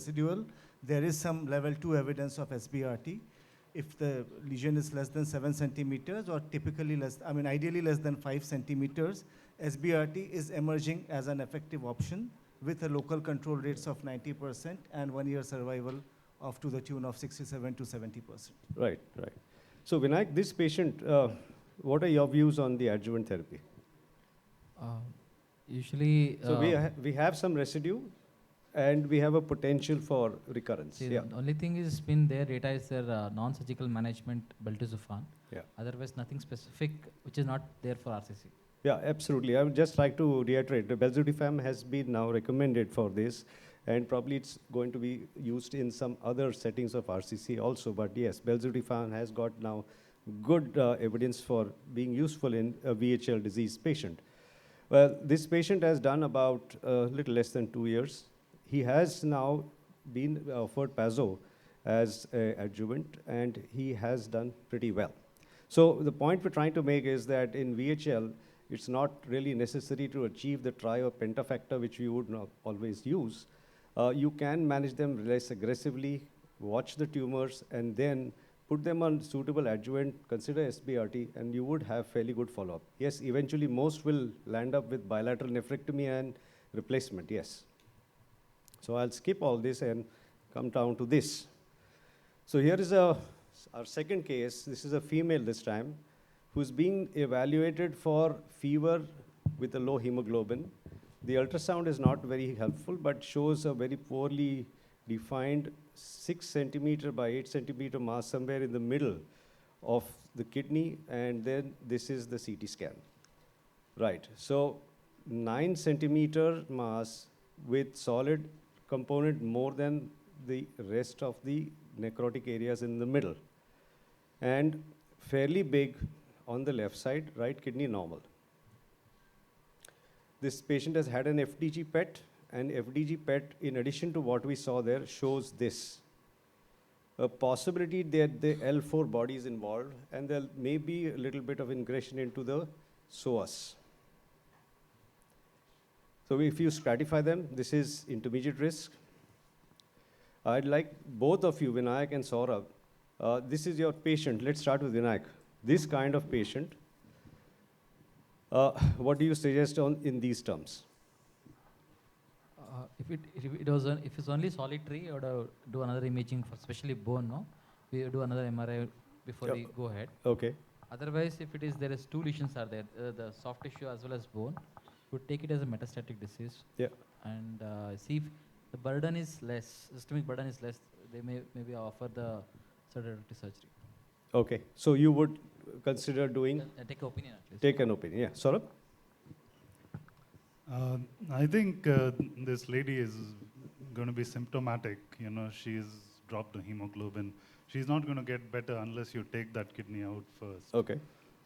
residual, there is some level 2 evidence of SBRT. If the lesion is less than 7 centimeters or typically ideally less than 5 centimeters, SBRT is emerging as an effective option with a local control rates of 90% and 1-year survival of to the tune of 67 to 70%. Right, right. So Vinayak, this patient, what are your views on the adjuvant therapy? Uh, Usually, So we have some residue and we have a potential for recurrence. see, Yeah. the only thing is been their data is their non-surgical management beltazofan. Yeah. Otherwise, nothing specific which is not there for RCC. Yeah, absolutely. I would just like to reiterate, the belzutifan has been now recommended for this, and probably it's going to be used in some other settings of RCC also. But yes, belzutifan has got now good evidence for being useful in a VHL disease patient. Well, this patient has done about a little less than 2 years. He has now been offered PAZO as an adjuvant, and he has done pretty well. So the point we're trying to make is that in VHL, it's not really necessary to achieve the tri or pentafactor, which we would not always use. You can manage them less aggressively, watch the tumors, and then put them on suitable adjuvant, consider SBRT, and you would have fairly good follow-up. Yes, eventually most will land up with bilateral nephrectomy and replacement, yes. So I'll skip all this and come down to this. So here is our second case. This is a female this time, who's being evaluated for fever with a low hemoglobin. The ultrasound is not very helpful, but shows a very poorly defined 6 centimeter by 8 centimeter mass somewhere in the middle of the kidney, and then this is the CT scan. Right, so 9 centimeter mass with solid component more than the rest of the necrotic areas in the middle, and fairly big on the left side, right kidney normal. This patient has had an FDG PET, and FDG PET, in addition to what we saw there, shows this. A possibility that the L4 body is involved, and there may be a little bit of ingression into the psoas. So if you stratify them, this is intermediate risk. I'd like both of you, Vinayak and Saurabh, this is your patient. Let's start with Vinayak. This kind of patient, what do you suggest in these terms? If it's only solitary, I would do another imaging for especially bone. No, we do another MRI before we go ahead. Okay. Otherwise, if it is there is two lesions are there, the soft tissue as well as bone, would take it as a metastatic disease. Yeah. And see if the burden is less, systemic burden is less, they may maybe offer the surgery. Okay. So you would consider doing? Take an opinion at least. Take an opinion. Yeah. Saurabh? I think this lady is going to be symptomatic. You know, she's dropped the hemoglobin. She's not going to get better unless you take that kidney out first. Okay.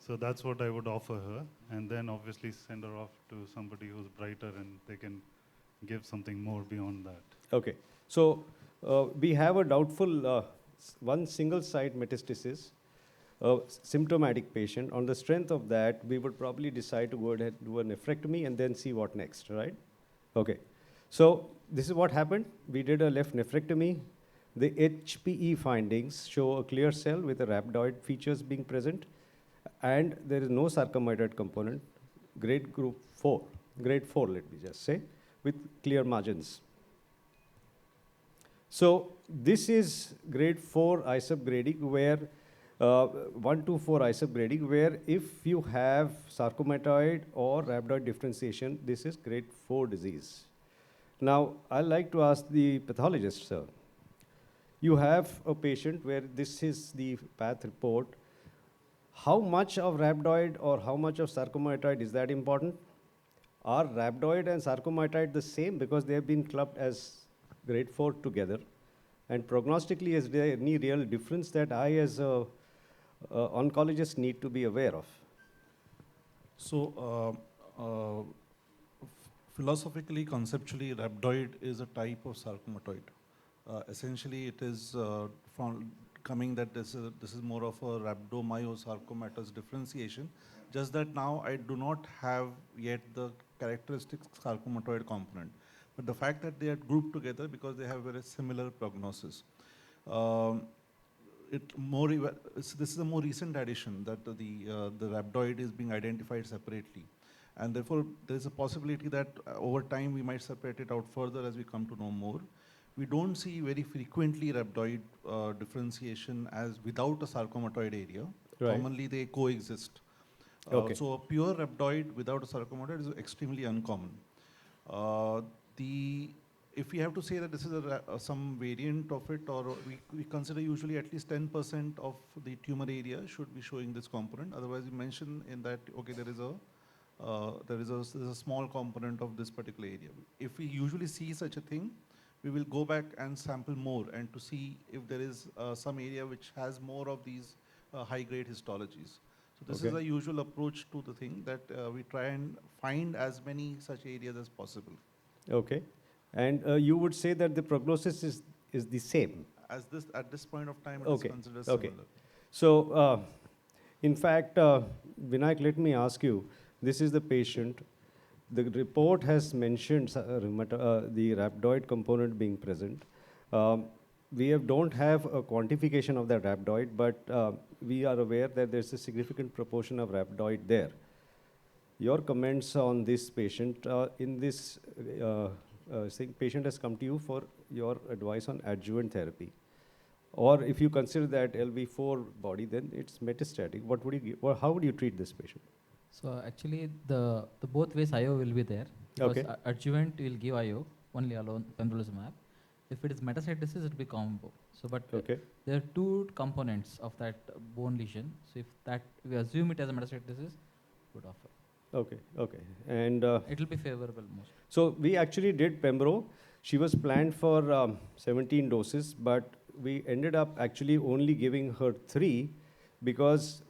So that's what I would offer her, and then obviously send her off to somebody who's brighter and they can give something more beyond that. Okay. So we have a doubtful one single site metastasis, symptomatic patient. On the strength of that, we would probably decide to go ahead and do a nephrectomy and then see what next, right? Okay. So this is what happened. We did a left nephrectomy. The HPE findings show a clear cell with the rhabdoid features being present, and there is no sarcomatoid component, grade 4, let me just say, with clear margins. So this is grade 4 ISUP grading, where 1 to 4 ISUP grading, where if you have sarcomatoid or rhabdoid differentiation, this is grade 4 disease. Now, I'd like to ask the pathologist, sir. You have a patient where this is the path report. How much of rhabdoid or how much of sarcomatoid, is that important? Are rhabdoid and sarcomatoid the same because they have been clubbed as grade 4 together? And prognostically, is there any real difference that I as a oncologist need to be aware of? So philosophically, conceptually, rhabdoid is a type of sarcomatoid. Essentially, it is from coming that this is more of a rhabdomyosarcomatous differentiation. Just that now I do not have yet the characteristic sarcomatoid component. But the fact that they are grouped together because they have very similar prognosis. Um, this is a more recent addition that the rhabdoid is being identified separately. And therefore, there is a possibility that over time we might separate it out further as we come to know more. We don't see very frequently rhabdoid differentiation as without a sarcomatoid area. Right. Commonly, they coexist. Okay. So a pure rhabdoid without a sarcomatoid is extremely uncommon. Uh, if we have to say that this is some variant of it, or we consider usually at least 10% of the tumor area should be showing this component. Otherwise, we mention in that, okay, there is a small component of this particular area. If we usually see such a thing, we will go back and sample more and to see if there is some area which has more of these high-grade histologies. So this is a usual approach to the thing that we try and find as many such areas as possible. Okay. And you would say that the prognosis is the same? At this point of time, it Okay. is considered Okay. similar. So, in fact, Vinayak, let me ask you, this is the patient. The report has mentioned the rhabdoid component being present. We don't have a quantification of the rhabdoid, but we are aware that there's a significant proportion of rhabdoid there. Your comments on this patient, in this patient has come to you for your advice on adjuvant therapy. Or if you consider that LV4 body, then it's metastatic. What would you give, or how would you treat this patient? So actually, the both ways IO will be there. Because Okay. Adjuvant will give IO only alone pembrolizumab. If it is metastatic disease, it will be combo. So, but Okay. there are two components of that bone lesion. So if that we assume it as a metastatic disease, would offer. Okay. Okay. And It will be favorable most. so we actually did Pembro. She was planned for 17 doses, but we ended up actually only giving her 3 because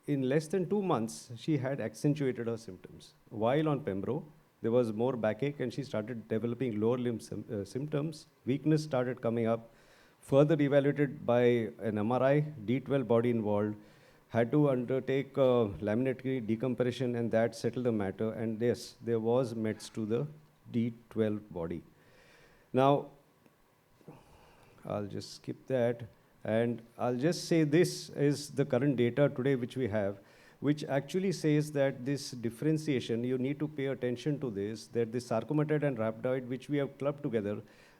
in less than 2 months, she had accentuated her symptoms. While on Pembro, there was more backache and she started developing lower limb symptoms. Weakness started coming up, further evaluated by an MRI, D12 body involved, had to undertake laminatory decompression and that settled the matter. And yes, there was mets to the D12 body. Now, I'll just skip that. And I'll just say this is the current data today which we have, which actually says that this differentiation, you need to pay attention to this, that the sarcomatoid and rhabdoid, which we have clubbed together,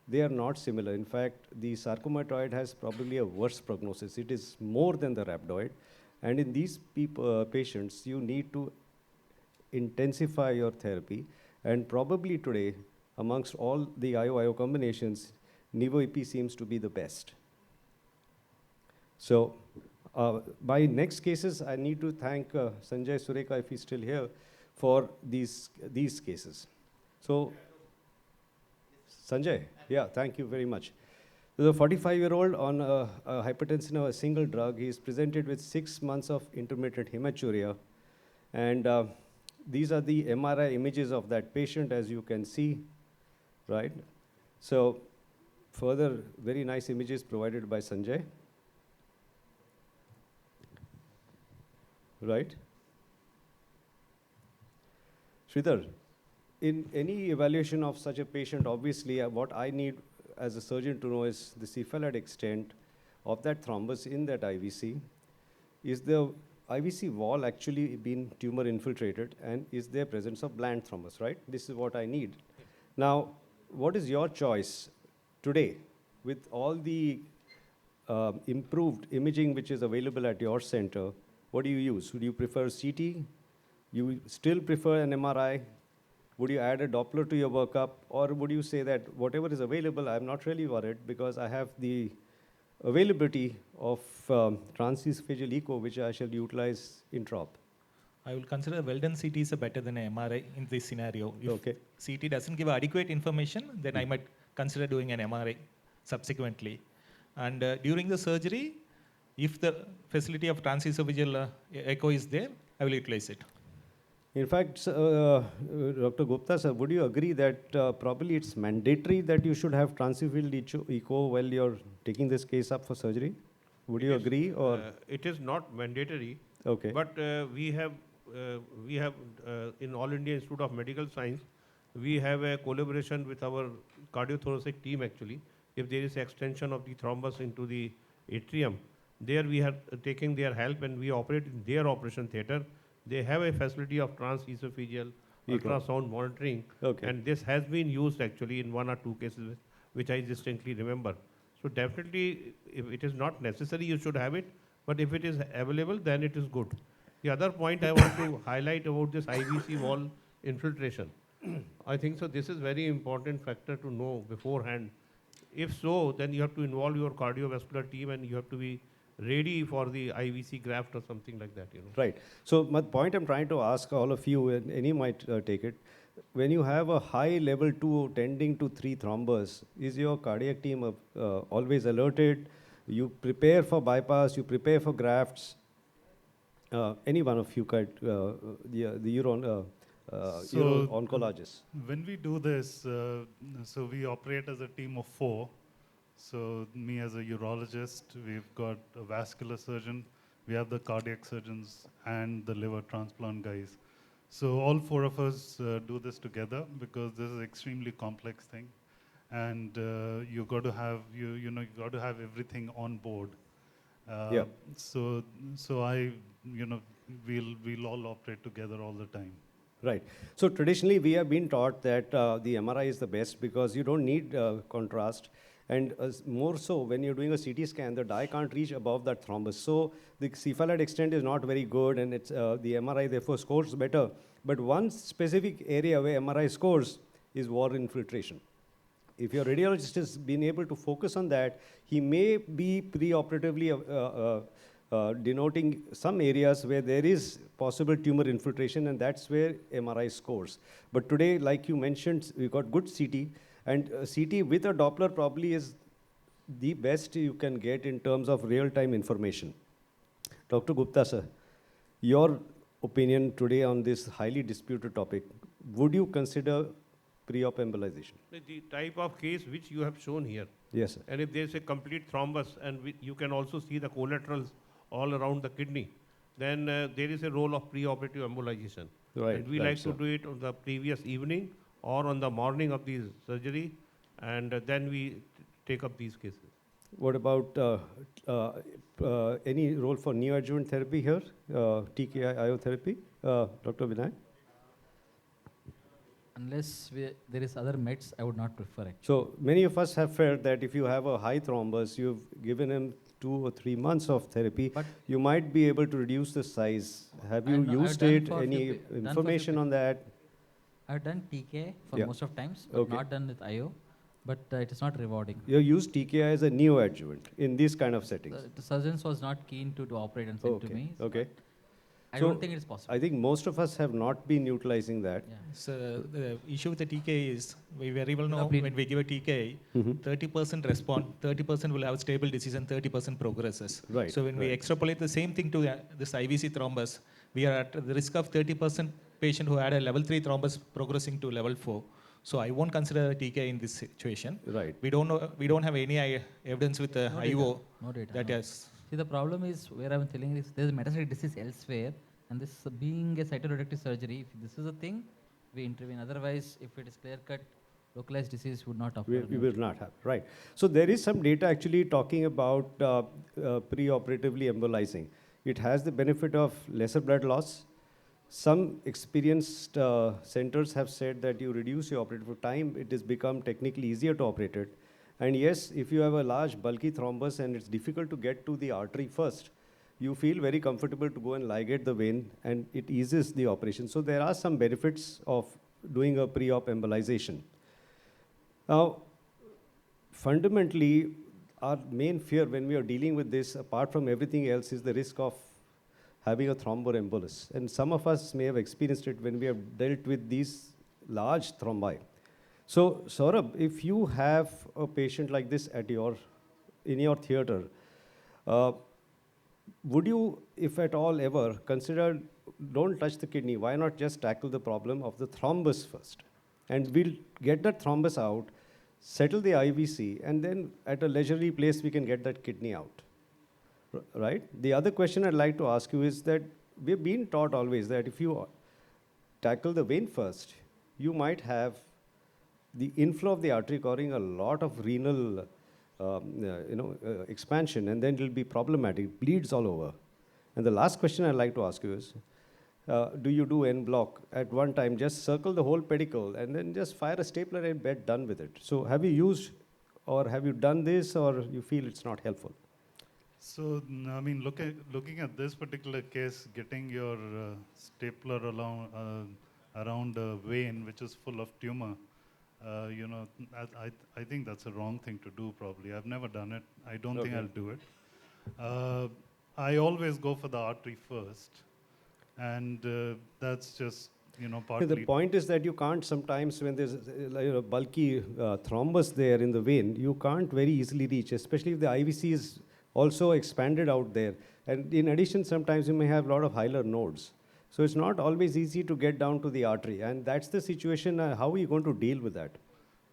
they are not similar. In fact, the sarcomatoid has probably a worse prognosis. It is more than the rhabdoid. And in these patients, you need to intensify your therapy. And probably today, amongst all the IO-IO combinations, Nivo-IP seems to be the best. So, by next cases, I need to thank Sanjay Sureka, if he's still here, for these cases. So, Sanjay, yeah, thank you very much. There's a 45-year-old on hypertension of a single drug. He is presented with 6 months of intermittent hematuria. And these are the MRI images of that patient, as you can see, right? So, further very nice images provided by Sanjay. Right? Sridhar, in any evaluation of such a patient, obviously what I need as a surgeon to know is the cephalad extent of that thrombus in that IVC. Is the IVC wall actually been tumor infiltrated, and is there presence of bland thrombus, right? This is what I need. Now, what is your choice today with all the improved imaging which is available at your center? What do you use? Would you prefer CT? You still prefer an MRI? Would you add a Doppler to your workup? Or would you say that whatever is available, I'm not really worried because I have the availability of transesophageal echo, which I shall utilize intra-op? I will consider well-done CT is better than an MRI in this scenario. If Okay. CT doesn't give adequate information, then I might consider doing an MRI subsequently. And during the surgery, if the facility of transesophageal echo is there, I will utilize it. In fact, Dr. Gupta, sir, would you agree that probably it's mandatory that you should have transesophageal echo while you're taking this case up for surgery? Would you agree? Or it is not mandatory, okay. but we have in All India Institute of Medical Science, we have a collaboration with our cardiothoracic team actually. If there is extension of the thrombus into the atrium, there we are taking their help and we operate in their operation theater. They have a facility of transesophageal Echo. ultrasound monitoring, Okay. and this has been used actually in 1 or 2 cases, which I distinctly remember. So definitely, if it is not necessary, you should have it, but if it is available, then it is good. The other point I want to highlight about this IVC wall infiltration. I think so this is very important factor to know beforehand. If so, then you have to involve your cardiovascular team and you have to be ready for the IVC graft or something like that, you know. Right. So my point I'm trying to ask all of you, and any might take it, when you have a high level 2 tending to 3 thrombus, is your cardiac team always alerted? You prepare for bypass, you prepare for grafts. Any one of you could, the uro-oncologist. When we do this, so we operate as a team of 4. So me as a urologist, we've got a vascular surgeon, we have the cardiac surgeons and the liver transplant guys. So all 4 of us do this together because this is an extremely complex thing, and you got to have you got to have everything on board. Yeah. So we'll all operate together all the time. Right. So traditionally, we have been taught that the MRI is the best because you don't need contrast. And more so, when you're doing a CT scan, the dye can't reach above that thrombus. So the cephalad extent is not very good, and it's, the MRI therefore scores better. But one specific area where MRI scores is wall infiltration. If your radiologist has been able to focus on that, he may be preoperatively denoting some areas where there is possible tumor infiltration, and that's where MRI scores. But today, like you mentioned, we got good CT, and CT with a Doppler probably is the best you can get in terms of real-time information. Dr. Gupta, sir, your opinion today on this highly disputed topic, would you consider pre-op embolization? The type of case which you have shown here, Yes, sir. and if there is a complete thrombus and you can also see the collaterals all around the kidney, then there is a role of preoperative embolization. Right, And we right, like sir. to do it on the previous evening or on the morning of the surgery, and then we take up these cases. What about any role for neoadjuvant therapy here, TKI therapy, Dr. Vinay? Unless there is other meds, I would not prefer it. So many of us have felt that if you have a high thrombus, you've given him 2 or 3 months of therapy, But you might be able to reduce the size. Have you I've used done it? for Any few done for information few on that? I've done TK for Yeah. most of times, but Okay. not done with IO. But it is not rewarding. You used TKI as a neoadjuvant in these kind of settings. The surgeons was not keen to operate and send to Okay, me. okay. I So, don't think it's possible. I think most of us have not been utilizing that. Yeah. So the issue with the TKA is, we very well know Complete. when we give a TKA, Mhm. 30% respond, 30% will have stable disease and 30% progresses. Right, So when we right. extrapolate the same thing to this IVC thrombus, we are at the risk of 30% patient who had a level 3 thrombus progressing to level 4. So I won't consider a TKA in this situation. Right. We don't have any evidence with the No IO data. No data. that no. has. See, the problem is where I'm telling is there's metastatic disease elsewhere, and this being a cytoreductive surgery, if this is a thing, we intervene. Otherwise, if it is clear-cut, localized disease would not occur. We will not have, right. So there is some data actually talking about pre-operatively embolizing. It has the benefit of lesser blood loss. Some experienced centers have said that you reduce your operative time, it has become technically easier to operate it. And yes, if you have a large bulky thrombus and it's difficult to get to the artery first, you feel very comfortable to go and ligate the vein, and it eases the operation. So there are some benefits of doing a pre-op embolization. Now, fundamentally, our main fear when we are dealing with this, apart from everything else, is the risk of having a thromboembolus. And some of us may have experienced it when we have dealt with these large thrombi. So, Saurabh, if you have a patient like this in your theater, would you, if at all ever, consider, don't touch the kidney, why not just tackle the problem of the thrombus first? And we'll get that thrombus out, settle the IVC, and then at a leisurely place, we can get that kidney out, right? The other question I'd like to ask you is that we've been taught always that if you tackle the vein first, you might have the inflow of the artery causing a lot of renal expansion, and then it will be problematic. It bleeds all over. And the last question I'd like to ask you is, do you do en bloc at one time, just circle the whole pedicle and then just fire a stapler and get done with it? So have you used or have you done this, or you feel it's not helpful? So, I mean, looking at this particular case, getting your stapler around a vein which is full of tumor, I think that's a wrong thing to do probably. I've never done it. I don't think Okay. I'll do it. I always go for the artery first, and that's just, partly. The point is that you can't sometimes, when there's bulky thrombus there in the vein, you can't very easily reach, especially if the IVC is also expanded out there. And in addition, sometimes you may have a lot of hilar nodes. So it's not always easy to get down to the artery. And that's the situation. How are you going to deal with that?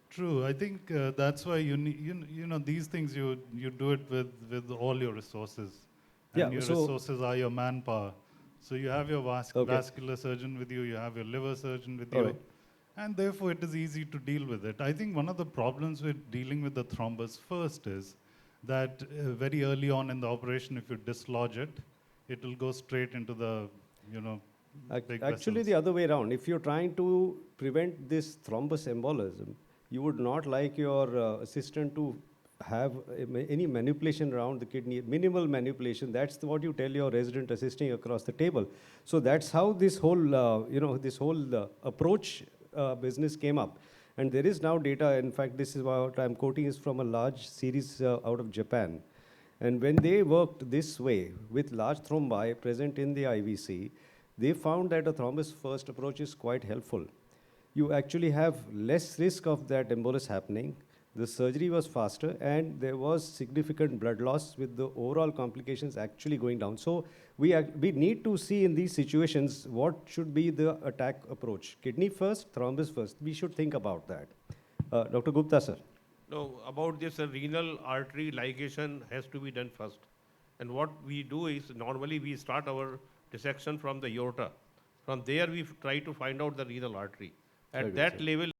True. I think that's why you need, these things you do it with all your resources. And Yeah, your so- resources are your manpower. So you have your Okay. vascular surgeon with you, you have your liver surgeon with All you. right. And therefore it is easy to deal with it. I think one of the problems with dealing with the thrombus first is that very early on in the operation, if you dislodge it, it will go straight into the, big Actually, vessels. the other way around. If you're trying to prevent this thrombus embolism, you would not like your assistant to have any manipulation around the kidney, minimal manipulation. That's what you tell your resident assisting across the table. So that's how this whole, approach business came up. And there is now data. In fact, this is what I'm quoting is from a large series out of Japan. And when they worked this way with large thrombi present in the IVC, they found that a thrombus first approach is quite helpful. You actually have less risk of that embolus happening. The surgery was faster, and there was significant blood loss with the overall complications actually going down. So we need to see in these situations what should be the attack approach. Kidney first, thrombus first. We should think about that. Dr. Gupta, sir. No, about this renal artery ligation has to be done first. And what we do is normally we start our dissection from the aorta. From there we try to find out the renal artery. Very At good, that sir. level,